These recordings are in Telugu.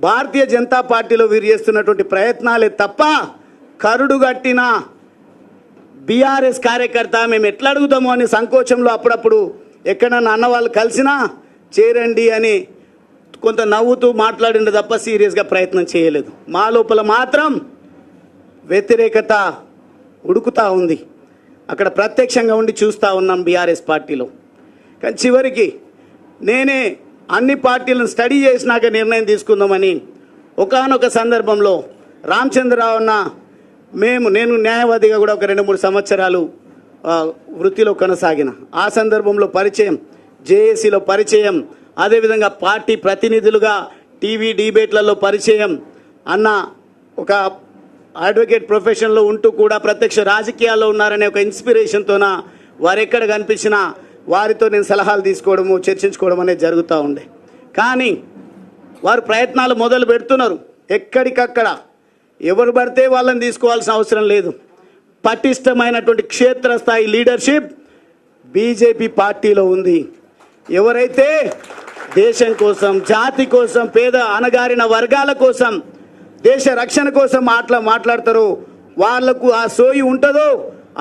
భారతీయ జనతా పార్టీలో వీరు చేస్తున్నటువంటి ప్రయత్నాలే తప్ప కరుడుగట్టిన బీఆర్ఎస్ కార్యకర్త మేము ఎట్లా అడుగుతామో అని సంకోచంలో అప్పుడప్పుడు ఎక్కడన్నా అన్న వాళ్ళు కలిసినా చేరండి అని కొంత నవ్వుతూ మాట్లాడింది తప్ప సీరియస్గా ప్రయత్నం చేయలేదు. మా లోపల మాత్రం వ్యతిరేకత ఉడుకుతూ ఉంది. అక్కడ ప్రత్యక్షంగా ఉండి చూస్తూ ఉన్నాం బీఆర్ఎస్ పార్టీలో. కానీ చివరికి నేనే అన్ని పార్టీలను స్టడీ చేసినాక నిర్ణయం తీసుకుందామని ఒకానొక సందర్భంలో రామచంద్రరావు అన్న నేను న్యాయవాదిగా కూడా ఒక 2-3 సంవత్సరాలు వృత్తిలో కొనసాగిన. ఆ సందర్భంలో పరిచయం, జేఏసీలో పరిచయం, అదేవిధంగా పార్టీ ప్రతినిధులుగా టీవీ డిబేట్లలో పరిచయం. అన్న ఒక అడ్వకేట్ ప్రొఫెషన్లో ఉంటూ కూడా ప్రత్యక్ష రాజకీయాల్లో ఉన్నారనే ఒక ఇన్స్పిరేషన్తోన వారు ఎక్కడ కనిపించినా వారితో నేను సలహాలు తీసుకోవడము, చర్చించుకోవడం అనేది జరుగుతూ ఉండే. కానీ వారు ప్రయత్నాలు మొదలు పెడుతున్నారు. ఎక్కడికక్కడ ఎవరు పడితే వాళ్ళని తీసుకోవాల్సిన అవసరం లేదు. పటిష్టమైనటువంటి క్షేత్రస్థాయి లీడర్షిప్ బీజేపీ పార్టీలో ఉంది. ఎవరైతే దేశం కోసం, జాతి కోసం, పేద అణగారిన వర్గాల కోసం, దేశ రక్షణ కోసం మాట్లాడతారో వాళ్లకు ఆ సోయి ఉంటుందో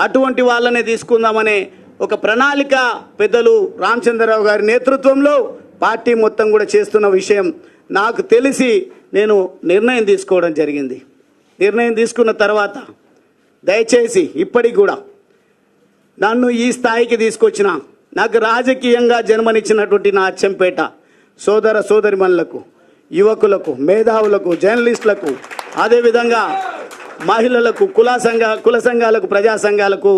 అటువంటి వాళ్ళనే తీసుకుందామనే ఒక ప్రణాళిక పెద్దలు రామచంద్రరావు గారి నేతృత్వంలో పార్టీ మొత్తం కూడా చేస్తున్న విషయం నాకు తెలిసి నేను నిర్ణయం తీసుకోవడం జరిగింది. నిర్ణయం తీసుకున్న తర్వాత దయచేసి ఇప్పటికి కూడా నన్ను ఈ స్థాయికి తీసుకొచ్చిన, నాకు రాజకీయంగా జన్మనిచ్చినటువంటి నా అచ్చంపేట సోదర సోదరిమణులకు, యువకులకు, మేధావులకు, జర్నలిస్టులకు, అదేవిధంగా మహిళలకు, కుల సంఘాలకు, ప్రజా సంఘాలకు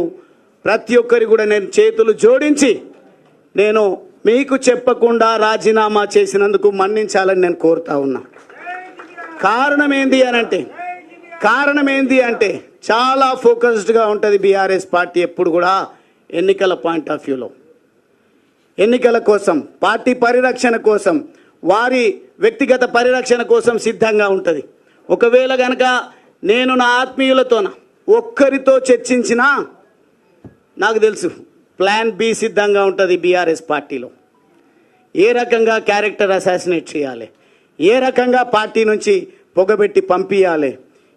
ప్రతి ఒక్కరి కూడా నేను చేతులు జోడించి నేను మీకు చెప్పకుండా రాజీనామా చేసినందుకు మన్నించాలని నేను కోరుతా ఉన్నా. కారణం ఏంది అంటే చాలా ఫోకస్డ్గా ఉంటుంది బీఆర్ఎస్ పార్టీ ఎప్పుడు కూడా ఎన్నికల పాయింట్ ఆఫ్ వ్యూలో. ఎన్నికల కోసం, పార్టీ పరిరక్షణ కోసం, వారి వ్యక్తిగత పరిరక్షణ కోసం సిద్ధంగా ఉంటుంది. ఒకవేళ కనుక నేను నా ఆత్మీయులతోన ఒక్కరితో చర్చించినా నాకు తెలుసు ప్లాన్ బి సిద్ధంగా ఉంటుంది బీఆర్ఎస్ పార్టీలో. ఏ రకంగా క్యారెక్టర్ అసాసినేట్ చేయాలి, ఏ రకంగా పార్టీ నుంచి పొగబెట్టి పంపించాలి,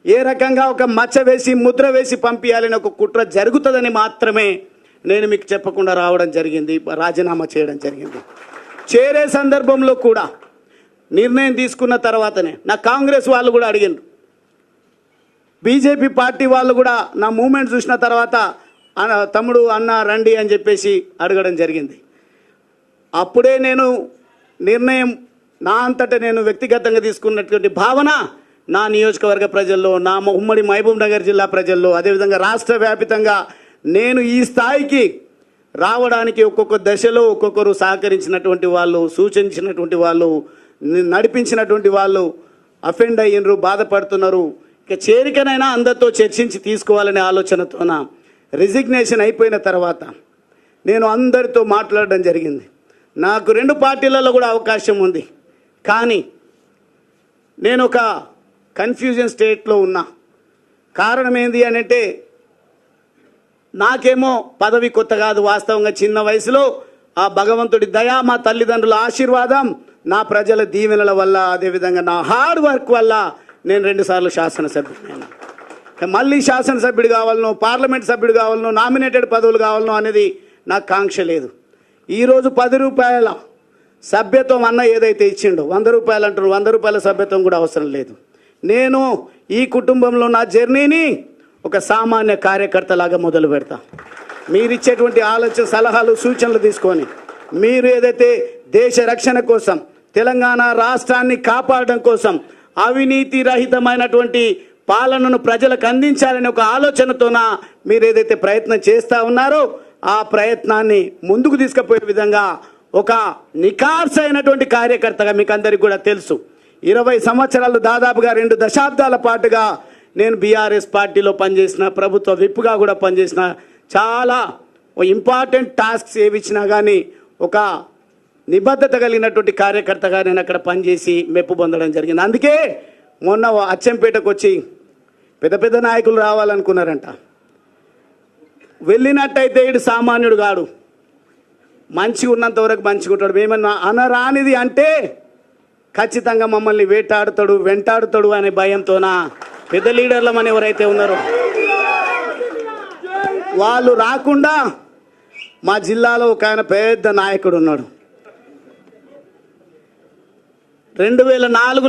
ఏ రకంగా ఒక మచ్చ వేసి ముద్ర వేసి పంపించాలని ఒక కుట్ర జరుగుతుందని మాత్రమే నేను మీకు చెప్పకుండా రావడం జరిగింది, రాజీనామా చేయడం జరిగింది. చేరే సందర్భంలో కూడా నిర్ణయం తీసుకున్న తర్వాతనే నా కాంగ్రెస్ వాళ్ళు కూడా అడిగారు, బీజేపీ పార్టీ వాళ్ళు కూడా నా మూమెంట్ చూసిన తర్వాత తమ్ముడు అన్న రండి అని చెప్పేసి అడగడం జరిగింది. అప్పుడే నేను నిర్ణయం నా అంతటా నేను వ్యక్తిగతంగా తీసుకున్నటువంటి భావన నా నియోజకవర్గ ప్రజల్లో, నా ఉమ్మడి మహబూబ్ నగర్ జిల్లా ప్రజల్లో, అదేవిధంగా రాష్ట్ర వ్యాపితంగా నేను ఈ స్థాయికి రావడానికి ఒక్కొక్క దశలో ఒక్కొక్కరు సహకరించినటువంటి వాళ్ళు, సూచించినటువంటి వాళ్ళు, నడిపించినటువంటి వాళ్ళు అఫెండ్ అయ్యినరు, బాధపడుతున్నారు. ఇక చేరికనైనా అందరితో చర్చించి తీసుకోవాలనే ఆలోచనతోన రిజిగ్నేషన్ అయిపోయిన తర్వాత నేను అందరితో మాట్లాడడం జరిగింది. నాకు 2 పార్టీలలో కూడా అవకాశం ఉంది, కానీ నేను ఒక కన్ఫ్యూజన్ స్టేట్లో ఉన్నా. కారణం ఏంది అని అంటే నాకేమో పదవి కొత్త కాదు, వాస్తవంగా చిన్న వయసులో ఆ భగవంతుడి దయ, మా తల్లిదండ్రుల ఆశీర్వాదం, నా ప్రజల దీవెనల వల్ల, అదేవిధంగా నా హార్డ్ వర్క్ వల్ల నేను 2 సార్లు శాసనసభ్యుడైనా. మళ్ళీ శాసనసభ్యుడు కావాలనో, పార్లమెంట్ సభ్యుడు కావాలనో, నామినేటెడ్ పదవులు కావాలనో అనేది నాకు కాంక్ష లేదు. ఈరోజు 10 రూపాయల సభ్యత్వం అన్న ఏదైతే ఇచ్చిండో, 100 రూపాయలు అంటారు, 100 రూపాయల సభ్యత్వం కూడా అవసరం లేదు. నేను ఈ కుటుంబంలో నా జర్నీని ఒక సామాన్య కార్యకర్తలాగా మొదలు పెడతా. మీరిచ్చేటువంటి ఆలోచన, సలహాలు, సూచనలు తీసుకొని మీరు ఏదైతే దేశ రక్షణ కోసం, తెలంగాణ రాష్ట్రాన్ని కాపాడడం కోసం, అవినీతి రహితమైనటువంటి పాలనను ప్రజలకు అందించాలనే ఒక ఆలోచనతోన మీరు ఏదైతే ప్రయత్నం చేస్తూ ఉన్నారో ఆ ప్రయత్నాన్ని ముందుకు తీసుకుపోయే విధంగా ఒక నిఖార్సైనటువంటి కార్యకర్తగా మీకు అందరికీ కూడా తెలుసు. 20 సంవత్సరాలు, దాదాపుగా 2 దశాబ్దాల పాటుగా నేను బీఆర్ఎస్ పార్టీలో పనిచేసిన, ప్రభుత్వ విప్గా కూడా పనిచేసిన, చాలా ఇంపార్టెంట్ టాస్క్స్ ఏవి ఇచ్చినా కానీ ఒక నిబద్ధత కలిగినటువంటి కార్యకర్తగా నేను అక్కడ పనిచేసి మెప్పు పొందడం జరిగింది. అందుకే మొన్న అచ్చంపేటకు వచ్చి పెద్ద నాయకులు రావాలనుకున్నారంట. వెళ్ళినట్టయితే ఇడు సామాన్యుడు కాడు, మంచిగా ఉన్నంత వరకు మంచిగా ఉంటాడు. మేమన్నా అనరానిది అంటే ఖచ్చితంగా మమ్మల్ని వేటాడుతాడు వెంటాడుతాడు అనే భయంతోన పెద్ద లీడర్లమని ఎవరైతే ఉన్నారో వాళ్ళు రాకుండా మా జిల్లాలో ఒక ఆయన పెద్ద నాయకుడు ఉన్నాడు 2004